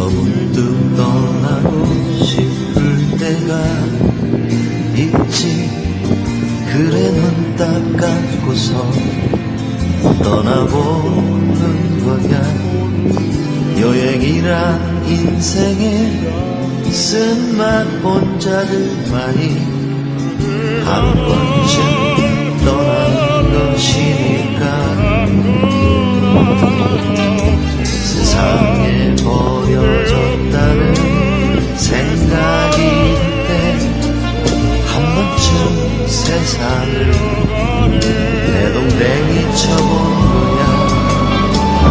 문득 떠나고 싶을 때가 있지. 그래 눈 딱 감고서 떠나보는 거야. 여행이란 인생의 쓴맛 본 자들만이 한 번쯤 떠나는 것이니까. 세상에 버려졌다는 생각이 때 한 번쯤 세상을 내동댕이 쳐본 거야.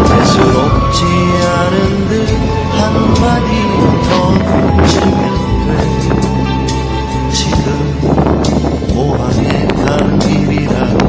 대수롭지 않은 듯 한마디 던지면 돼. 지금 모항에 가는 길이라고.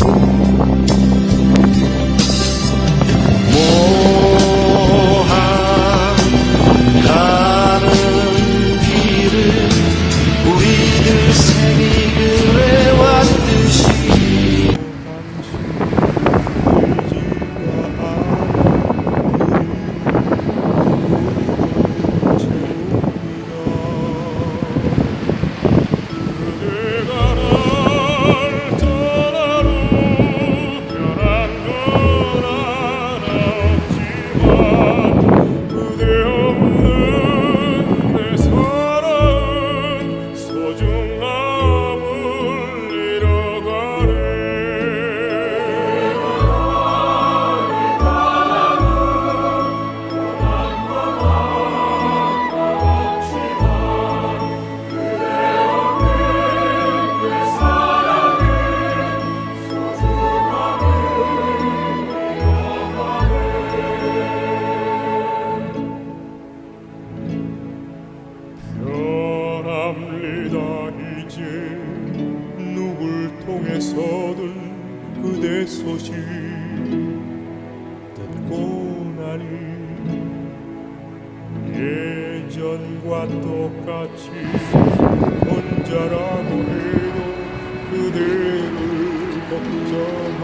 이제 누굴 통해서든 그대 소식 듣고 나니 예전과 똑같이 혼자라고 해도 그대를 걱정할